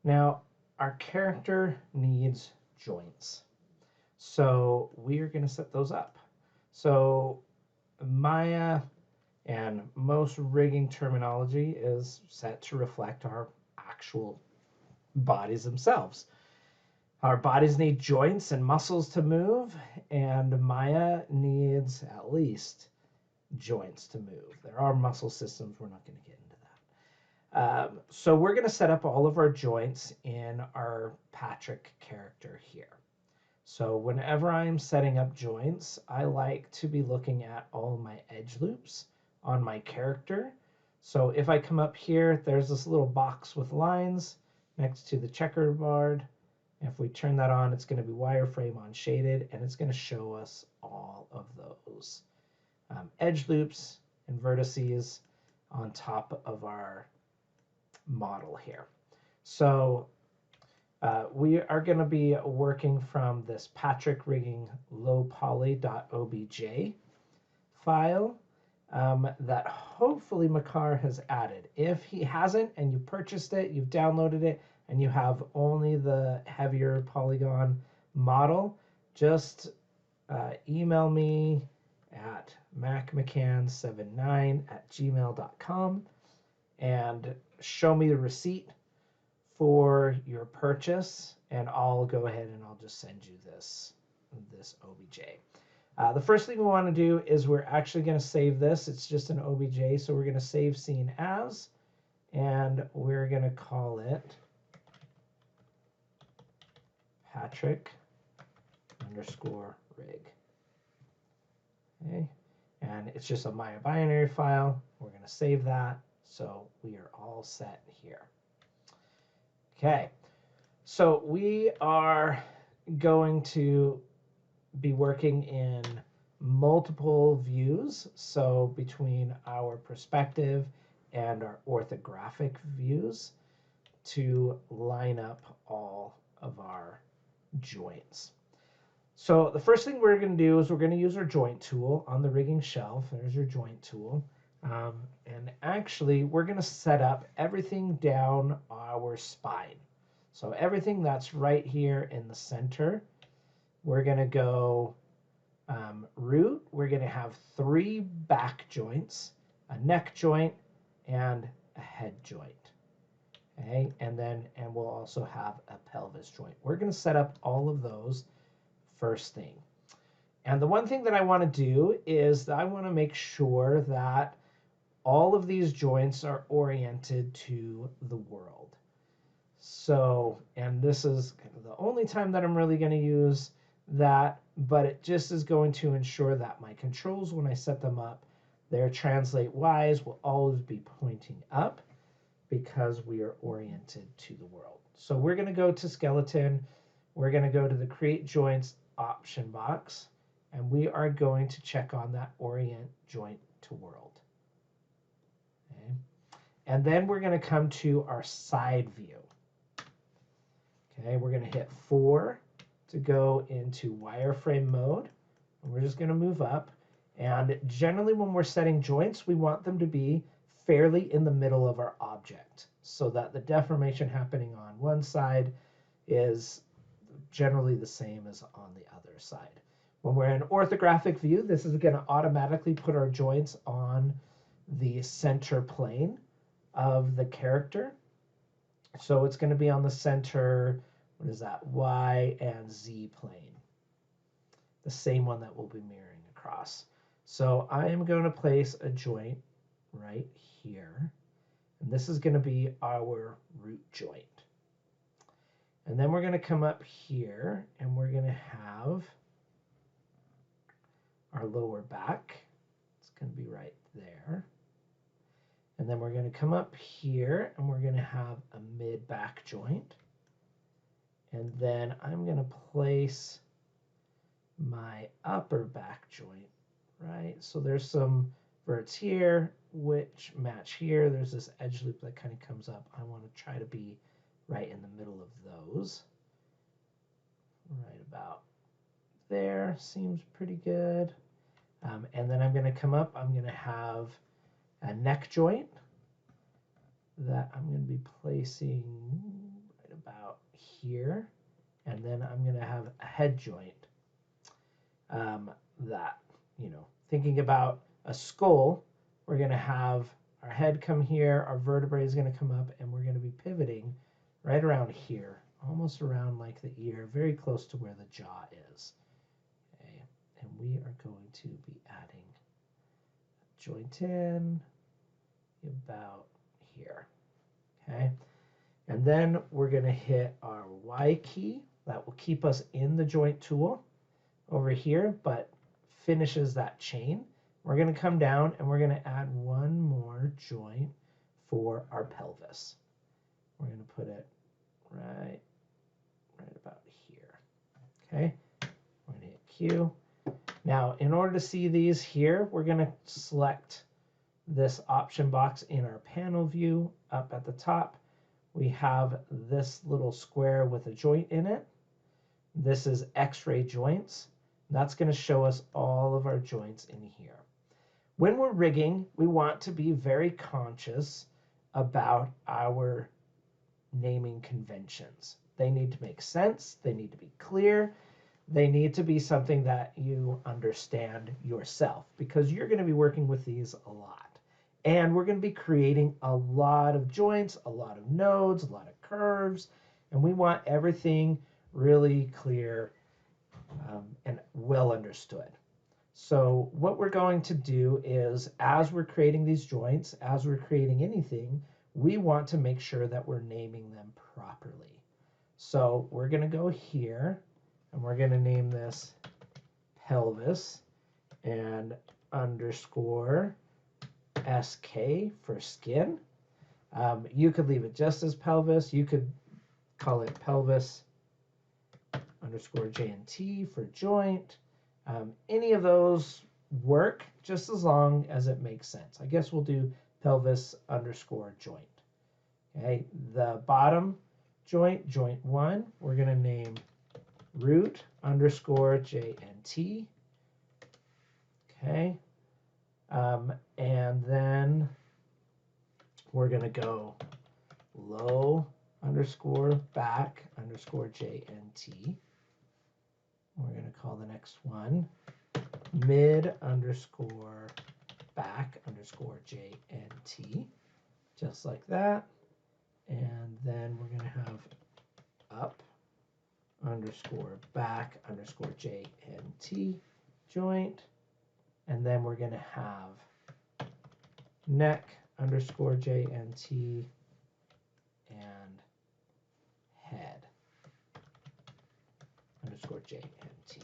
Now, our character needs joints. So we are going to set those up. So Maya and most rigging terminology is set to reflect our actual bodies themselves. Our bodies need joints and muscles to move, and Maya needs at least joints to move. There are muscle systems. We're not going to get into that. So we're going to set up all of our joints in our Patrick character here. So whenever I'm setting up joints, I like to be looking at all my edge loops on my character. So if I come up here, there's this little box with lines next to the checkerboard. If we turn that on, it's going to be wireframe on shaded, and it's going to show us all of those edge loops and vertices on top of our model here. So we are going to be working from this Patrick rigging lowpoly.obj file that hopefully Makar has added. If he hasn't and you purchased it, you've downloaded it, and you have only the heavier polygon model, just email me at macmccann79@gmail.com and show me the receipt for your purchase, and I'll go ahead and I'll just send you this OBJ. The first thing we want to do is we're actually going to save this. It's just an OBJ, so we're going to save scene as, and we're going to call it Patrick _ rig. Okay, and it's just a Maya binary file. We're going to save that, so we are all set here. Okay, so we are going to be working in multiple views, so between our perspective and our orthographic views, to line up all of our joints. So the first thing we're going to do is we're going to use our joint tool on the rigging shelf. There's your joint tool. And actually, we're going to set up everything down our spine. So everything that's right here in the center, we're going to go root. We're going to have 3 back joints, a neck joint, and a head joint. Okay, and we'll also have a pelvis joint. We're going to set up all of those first thing. And the one thing that I want to do is that I want to make sure that all of these joints are oriented to the world. So, and this is kind of the only time that I'm really going to use that, but it just is going to ensure that my controls, when I set them up, their translate wise will always be pointing up because we are oriented to the world. So we're going to go to skeleton. We're going to go to the create joints option box, and we are going to check on that orient joint to world. Okay. And then we're going to come to our side view. Okay, we're going to hit 4 to go into wireframe mode. And we're just going to move up. And generally when we're setting joints, we want them to be fairly in the middle of our object so that the deformation happening on one side is generally the same as on the other side. When we're in orthographic view, this is going to automatically put our joints on the center plane of the character. So it's going to be on the center, what is that, Y and Z plane, the same one that we'll be mirroring across. So I am going to place a joint right here, and this is going to be our root joint. And then we're going to come up here, and we're going to have our lower back. It's going to be right there. And then we're going to come up here, and we're going to have a mid-back joint. And then I'm going to place my upper back joint, right? So there's some verts here, which match here. There's this edge loop that kind of comes up. I want to try to be right in the middle of those. Right about there seems pretty good. And then I'm going to come up. I'm going to have a neck joint that I'm going to be placing right here, and then I'm going to have a head joint. That, thinking about a skull, we're going to have our head come here, our vertebrae is going to come up, and we're going to be pivoting right around here, almost around like the ear, very close to where the jaw is. Okay, and we are going to be adding a joint in about here. Okay, and then we're going to hit our Y key. That will keep us in the joint tool over here, but finishes that chain. We're going to come down and we're going to add one more joint for our pelvis. We're going to put it right about here. Okay, we're going to hit Q. Now, in order to see these here, we're going to select this option box in our panel view. Up at the top, we have this little square with a joint in it. This is X-ray joints. That's going to show us all of our joints in here. When we're rigging, we want to be very conscious about our naming conventions. They need to make sense. They need to be clear. They need to be something that you understand yourself, because you're going to be working with these a lot. And we're going to be creating a lot of joints, a lot of nodes, a lot of curves, and we want everything really clear and well understood. So what we're going to do is, as we're creating these joints, as we're creating anything, we want to make sure that we're naming them properly. So we're going to go here and we're going to name this pelvis and underscore SK for skin. You could leave it just as pelvis. You could call it pelvis underscore JNT for joint. Any of those work just as long as it makes sense. I guess we'll do pelvis underscore joint. Okay, the bottom joint, joint 1, we're going to name root underscore JNT. Okay, and then we're going to go low underscore back underscore JNT. We're going to call the next one mid underscore back underscore JNT, just like that. And then we're going to have up underscore back underscore JNT joint. And then we're going to have neck underscore JNT and head underscore JNT.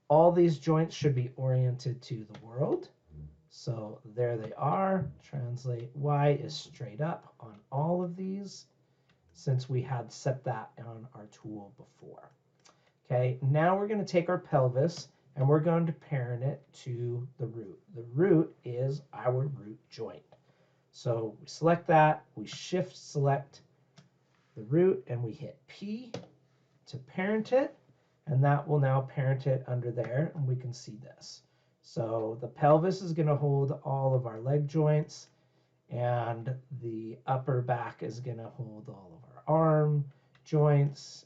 All these joints should be oriented to the world. So there they are. Translate Y is straight up on all of these, since we had set that on our tool before. Okay, now we're going to take our pelvis and we're going to parent it to the root. The root is our root joint. So we select that, we shift select the root, and we hit P to parent it, and that will now parent it under there, and we can see this. So the pelvis is going to hold all of our leg joints, and the upper back is going to hold all of our arm joints,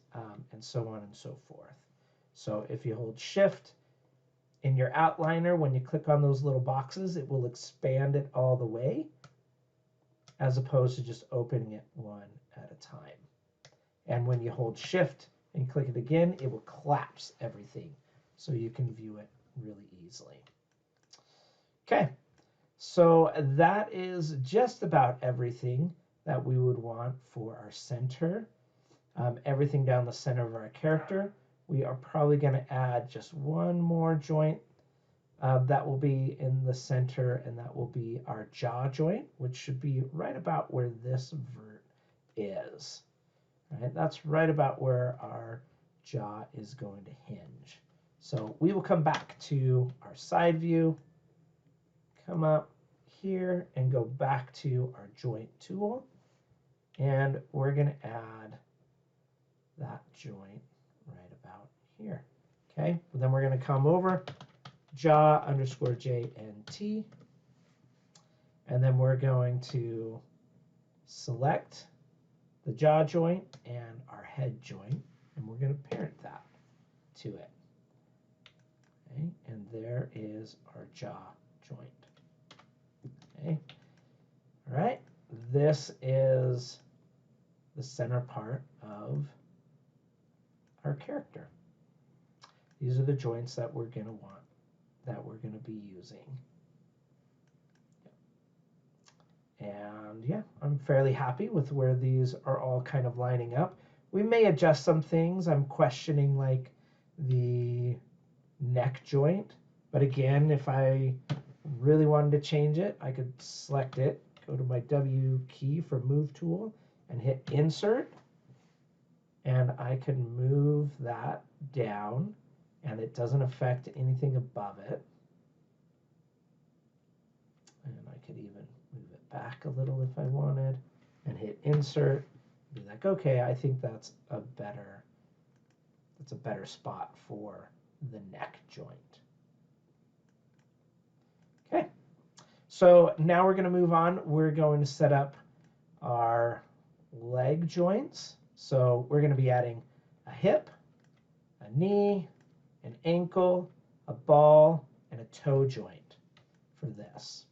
and so on and so forth. So if you hold shift in your outliner, when you click on those little boxes, it will expand it all the way, as opposed to just opening it one at a time. And when you hold shift and click it again, it will collapse everything so you can view it really easily. Okay, so that is just about everything that we would want for our center. Everything down the center of our character. We are probably going to add just one more joint that will be in the center, and that will be our jaw joint, which should be right about where this vert is. Right? That's right about where our jaw is going to hinge. So we will come back to our side view, come up here and go back to our joint tool, and we're going to add that joint right about here. Okay, then we're going to come over jaw underscore JNT, and then we're going to select the jaw joint and our head joint, and we're going to parent that to it. Okay, and there is our jaw joint. Okay, all right, this is the center part of our character. These are the joints that we're going to want, that we're going to be using. And yeah, I'm fairly happy with where these are all kind of lining up. We may adjust some things. I'm questioning like the neck joint, but again, if I really wanted to change it, I could select it, go to my W key for move tool and hit insert, and I can move that down and it doesn't affect anything above it. And I could even move it back a little if I wanted and hit insert. Be like, okay, I think that's a better spot for the neck joint. Okay, so now we're going to move on. We're going to set up our leg joints. So we're going to be adding a hip, a knee, an ankle, a ball, and a toe joint for this.